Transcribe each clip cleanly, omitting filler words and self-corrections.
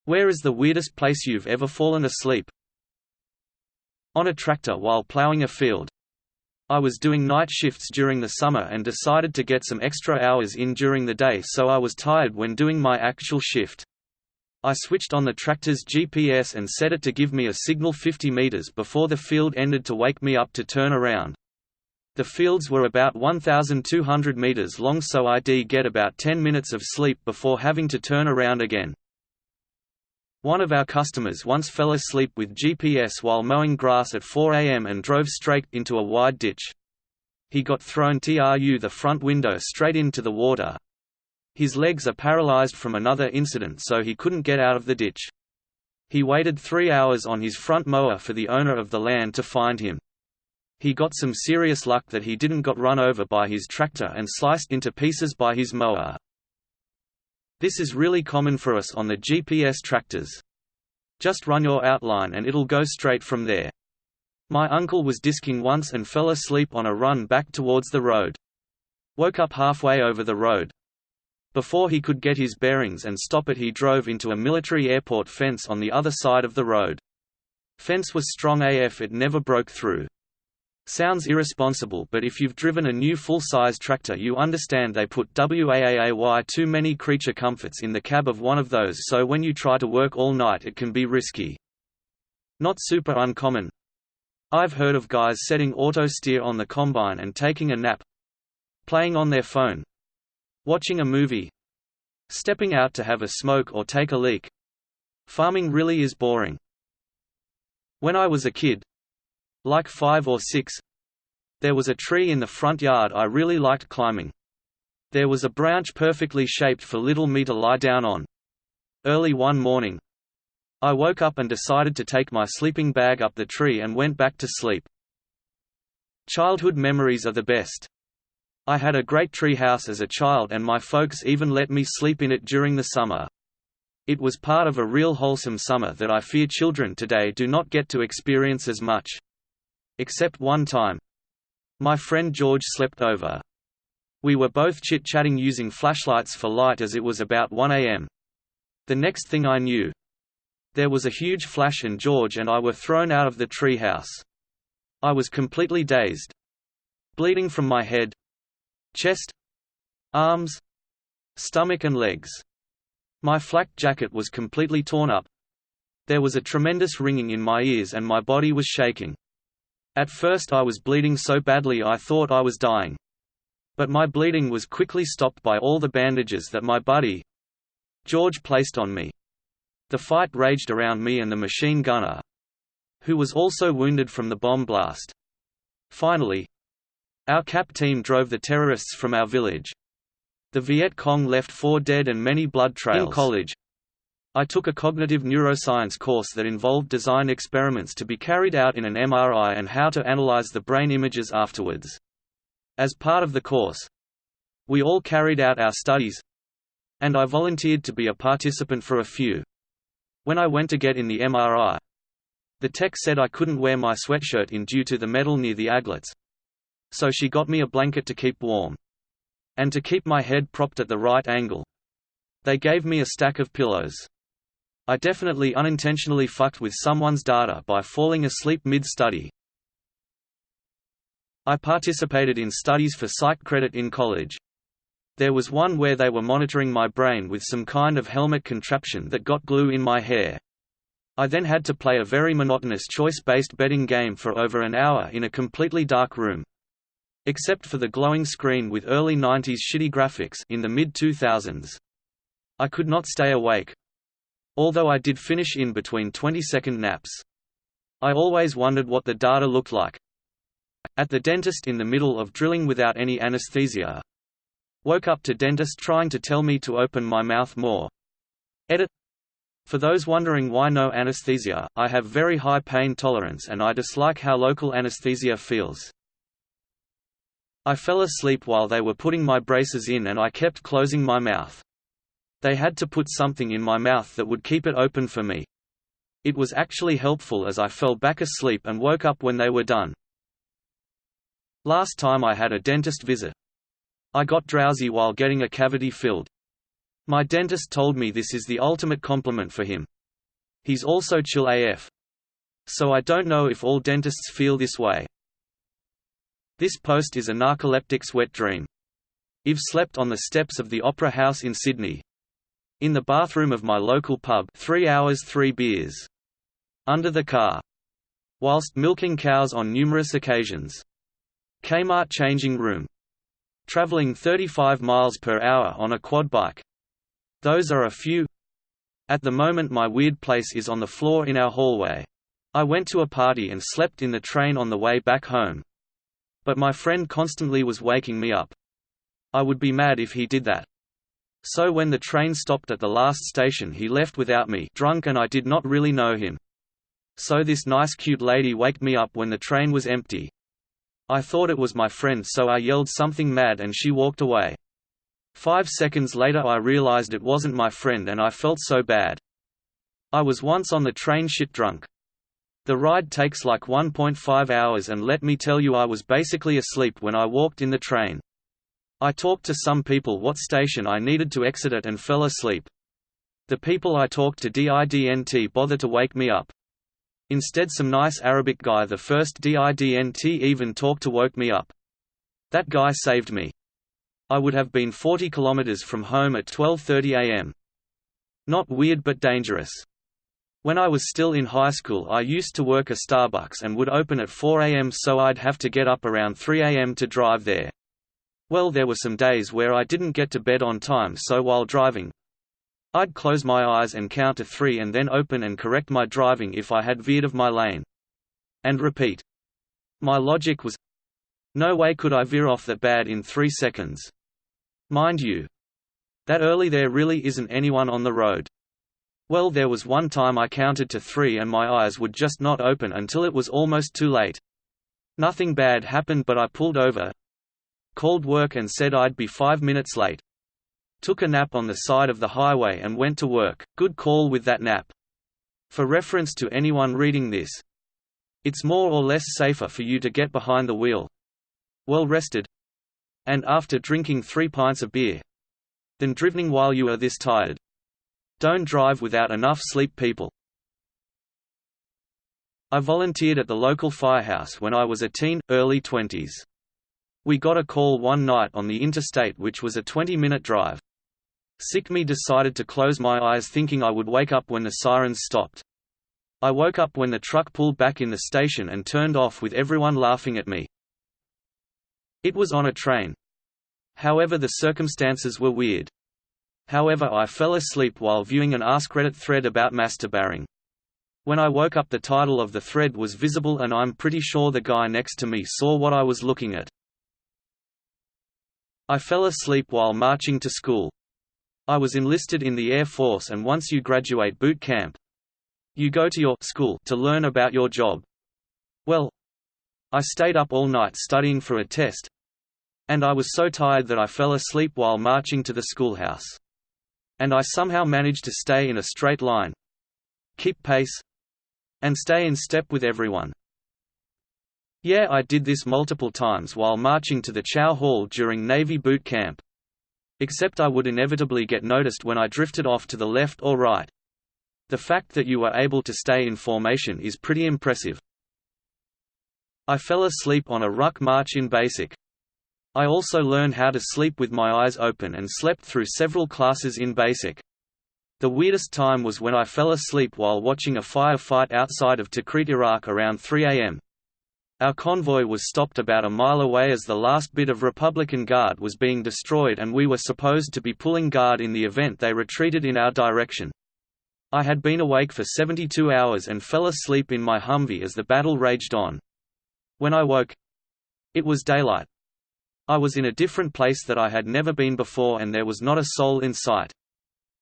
Where is the weirdest place you've ever fallen asleep? On a tractor while plowing a field. I was doing night shifts during the summer and decided to get some extra hours in during the day, so I was tired when doing my actual shift. I switched on the tractor's GPS and set it to give me a signal 50 meters before the field ended to wake me up to turn around. The fields were about 1,200 meters long, so I'd get about 10 minutes of sleep before having to turn around again. One of our customers once fell asleep with GPS while mowing grass at 4 a.m. and drove straight into a wide ditch. He got thrown through the front window straight into the water. His legs are paralyzed from another incident, so he couldn't get out of the ditch. He waited 3 hours on his front mower for the owner of the land to find him. He got some serious luck that he didn't got run over by his tractor and sliced into pieces by his mower. This is really common for us on the GPS tractors. Just run your outline and it'll go straight from there. My uncle was disking once and fell asleep on a run back towards the road. Woke up halfway over the road. Before he could get his bearings and stop it, he drove into a military airport fence on the other side of the road. Fence was strong AF, it never broke through. Sounds irresponsible, but if you've driven a new full-size tractor you understand they put way too many creature comforts in the cab of one of those, so when you try to work all night it can be risky. Not super uncommon. I've heard of guys setting auto steer on the combine and taking a nap, playing on their phone, watching a movie, stepping out to have a smoke or take a leak. Farming really is boring. When I was a kid, like 5 or 6, there was a tree in the front yard I really liked climbing. There was a branch perfectly shaped for little me to lie down on. Early one morning, I woke up and decided to take my sleeping bag up the tree and went back to sleep. Childhood memories are the best. I had a great tree house as a child and my folks even let me sleep in it during the summer. It was part of a real wholesome summer that I fear children today do not get to experience as much. Except one time. My friend George slept over. We were both chit-chatting using flashlights for light as it was about 1 a.m. The next thing I knew, there was a huge flash and George and I were thrown out of the tree house. I was completely dazed. Bleeding from my head, chest, arms, stomach and legs. My flak jacket was completely torn up. There was a tremendous ringing in my ears and my body was shaking. At first I was bleeding so badly I thought I was dying. But my bleeding was quickly stopped by all the bandages that my buddy, George, placed on me. The fight raged around me and the machine gunner, who was also wounded from the bomb blast. Finally, our CAP team drove the terrorists from our village. The Viet Cong left 4 dead and many blood trails. In college, I took a cognitive neuroscience course that involved design experiments to be carried out in an MRI and how to analyze the brain images afterwards. As part of the course, we all carried out our studies, and I volunteered to be a participant for a few. When I went to get in the MRI, the tech said I couldn't wear my sweatshirt in due to the metal near the aglets. So she got me a blanket to keep warm. And to keep my head propped at the right angle, they gave me a stack of pillows. I definitely unintentionally fucked with someone's data by falling asleep mid-study. I participated in studies for psych credit in college. There was one where they were monitoring my brain with some kind of helmet contraption that got glue in my hair. I then had to play a very monotonous choice-based betting game for over an hour in a completely dark room. Except for the glowing screen with early 90s shitty graphics in the mid-2000s. I could not stay awake. Although I did finish in between 20-second naps. I always wondered what the data looked like. At the dentist in the middle of drilling without any anesthesia. Woke up to dentist trying to tell me to open my mouth more. Edit. For those wondering why no anesthesia, I have very high pain tolerance and I dislike how local anesthesia feels. I fell asleep while they were putting my braces in and I kept closing my mouth. They had to put something in my mouth that would keep it open for me. It was actually helpful as I fell back asleep and woke up when they were done. Last time I had a dentist visit, I got drowsy while getting a cavity filled. My dentist told me this is the ultimate compliment for him. He's also chill AF. So I don't know if all dentists feel this way. This post is a narcoleptic's wet dream. I've slept on the steps of the Opera House in Sydney. In the bathroom of my local pub 3 hours 3 beers. Under the car. Whilst milking cows on numerous occasions. Kmart changing room. Travelling 35 miles per hour on a quad bike. Those are a few. At the moment my weird place is on the floor in our hallway. I went to a party and slept in the train on the way back home. But my friend constantly was waking me up. I would be mad if he did that. So when the train stopped at the last station he left without me, drunk, and I did not really know him. So this nice cute lady waked me up when the train was empty. I thought it was my friend, so I yelled something mad and she walked away. 5 seconds later I realized it wasn't my friend and I felt so bad. I was once on the train shit drunk. The ride takes like 1.5 hours and let me tell you I was basically asleep when I walked in the train. I talked to some people what station I needed to exit at and fell asleep. The people I talked to didn't bother to wake me up. Instead some nice Arabic guy the first didn't even talk to woke me up. That guy saved me. I would have been 40 kilometers from home at 12:30 am. Not weird but dangerous. When I was still in high school I used to work a Starbucks and would open at 4 am, so I'd have to get up around 3 am to drive there. Well, there were some days where I didn't get to bed on time, so while driving, I'd close my eyes and count to 3 and then open and correct my driving if I had veered of my lane. And repeat. My logic was, no way could I veer off that bad in 3 seconds. Mind you, that early there really isn't anyone on the road. Well, there was one time I counted to 3 and my eyes would just not open until it was almost too late. Nothing bad happened, but I pulled over, called work and said I'd be 5 minutes late. Took a nap on the side of the highway and went to work. Good call with that nap. For reference to anyone reading this, it's more or less safer for you to get behind the wheel, well rested, and after drinking 3 pints of beer, than driving while you are this tired. Don't drive without enough sleep, people. I volunteered at the local firehouse when I was a teen, early 20s. We got a call one night on the interstate which was a 20-minute drive. Sick me decided to close my eyes thinking I would wake up when the sirens stopped. I woke up when the truck pulled back in the station and turned off with everyone laughing at me. It was on a train. However, the circumstances were weird. However, I fell asleep while viewing an Ask Reddit thread about masturbating. When I woke up the title of the thread was visible and I'm pretty sure the guy next to me saw what I was looking at. I fell asleep while marching to school. I was enlisted in the Air Force, and once you graduate boot camp, you go to your school to learn about your job. Well, I stayed up all night studying for a test, and I was so tired that I fell asleep while marching to the schoolhouse. And I somehow managed to stay in a straight line, keep pace, and stay in step with everyone. Yeah, I did this multiple times while marching to the Chow Hall during Navy boot camp. Except I would inevitably get noticed when I drifted off to the left or right. The fact that you were able to stay in formation is pretty impressive. I fell asleep on a ruck march in basic. I also learned how to sleep with my eyes open and slept through several classes in basic. The weirdest time was when I fell asleep while watching a firefight outside of Tikrit, Iraq around 3 am. Our convoy was stopped about a mile away as the last bit of Republican Guard was being destroyed, and we were supposed to be pulling guard in the event they retreated in our direction. I had been awake for 72 hours and fell asleep in my Humvee as the battle raged on. When I woke, it was daylight. I was in a different place that I had never been before, and there was not a soul in sight.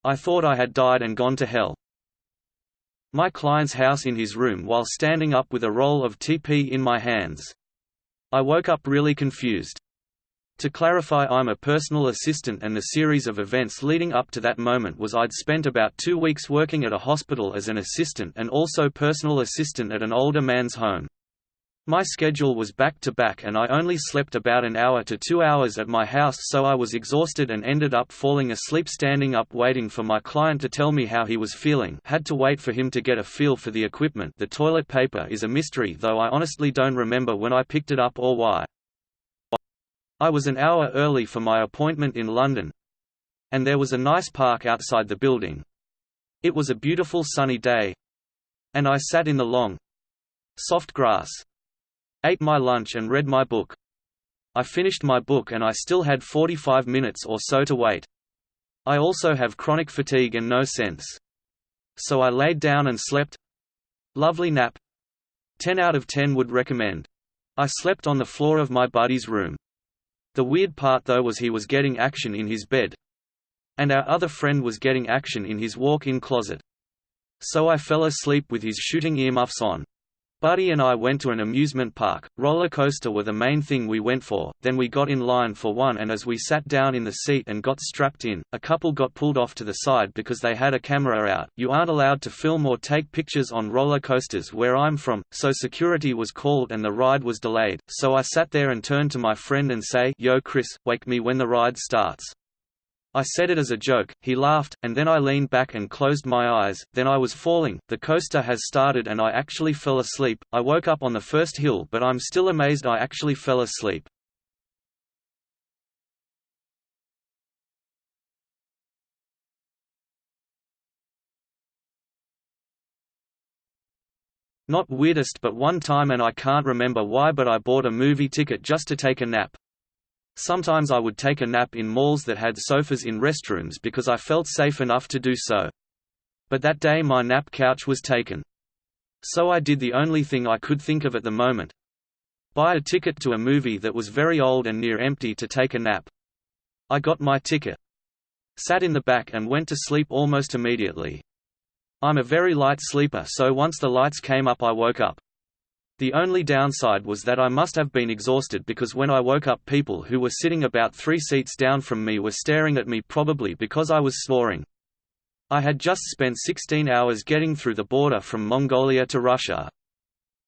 I thought I had died and gone to hell. My client's house in his room while standing up with a roll of TP in my hands. I woke up really confused. To clarify, I'm a personal assistant, and the series of events leading up to that moment was I'd spent about 2 weeks working at a hospital as an assistant and also personal assistant at an older man's home. My schedule was back-to-back and I only slept about an hour to 2 hours at my house, so I was exhausted and ended up falling asleep standing up waiting for my client to tell me how he was feeling. Had to wait for him to get a feel for the equipment. The toilet paper is a mystery, though I honestly don't remember when I picked it up or why. I was an hour early for my appointment in London, and there was a nice park outside the building. It was a beautiful sunny day, and I sat in the long, soft grass, ate my lunch and read my book. I finished my book and I still had 45 minutes or so to wait. I also have chronic fatigue and no sense. So I laid down and slept. Lovely nap. 10 out of 10 would recommend. I slept on the floor of my buddy's room. The weird part though was he was getting action in his bed, and our other friend was getting action in his walk-in closet. So I fell asleep with his shooting earmuffs on. Buddy and I went to an amusement park. Roller coaster were the main thing we went for, then we got in line for one, and as we sat down in the seat and got strapped in, a couple got pulled off to the side because they had a camera out. You aren't allowed to film or take pictures on roller coasters where I'm from, so security was called and the ride was delayed. So I sat there and turned to my friend and say, "Yo Chris, wake me when the ride starts." I said it as a joke, he laughed, and then I leaned back and closed my eyes. Then I was falling, the coaster has started and I actually fell asleep. I woke up on the first hill, but I'm still amazed I actually fell asleep. Not weirdest, but one time, and I can't remember why, but I bought a movie ticket just to take a nap. Sometimes I would take a nap in malls that had sofas in restrooms because I felt safe enough to do so. But that day my nap couch was taken. So I did the only thing I could think of at the moment. Buy a ticket to a movie that was very old and near empty to take a nap. I got my ticket, sat in the back and went to sleep almost immediately. I'm a very light sleeper, so once the lights came up I woke up. The only downside was that I must have been exhausted because when I woke up people who were sitting about 3 seats down from me were staring at me, probably because I was snoring. I had just spent 16 hours getting through the border from Mongolia to Russia.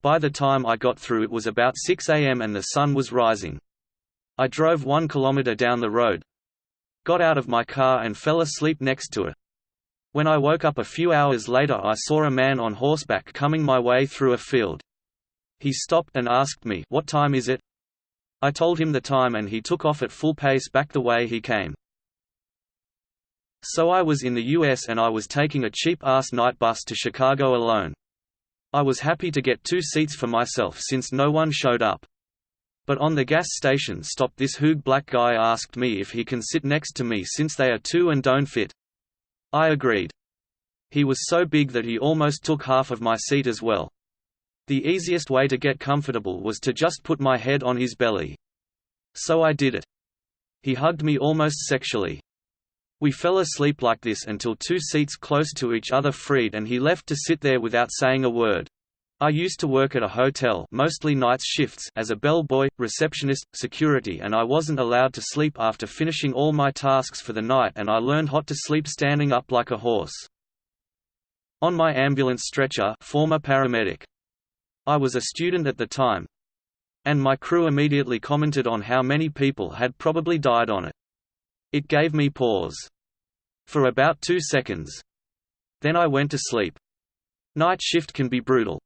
By the time I got through it was about 6 a.m. and the sun was rising. I drove 1 kilometer down the road, got out of my car and fell asleep next to it. When I woke up a few hours later I saw a man on horseback coming my way through a field. He stopped and asked me, "What time is it?" I told him the time and he took off at full pace back the way he came. So I was in the US and I was taking a cheap-ass night bus to Chicago alone. I was happy to get 2 seats for myself since no one showed up. But on the gas station stop this hoog black guy asked me if he can sit next to me since they are 2 and don't fit. I agreed. He was so big that he almost took half of my seat as well. The easiest way to get comfortable was to just put my head on his belly. So I did it. He hugged me almost sexually. We fell asleep like this until 2 seats close to each other freed and he left to sit there without saying a word. I used to work at a hotel, mostly night shifts, as a bellboy, receptionist, security, and I wasn't allowed to sleep after finishing all my tasks for the night, and I learned how to sleep standing up like a horse. On my ambulance stretcher, former paramedic. I was a student at the time, and my crew immediately commented on how many people had probably died on it. It gave me pause. For about 2 seconds. Then I went to sleep. Night shift can be brutal.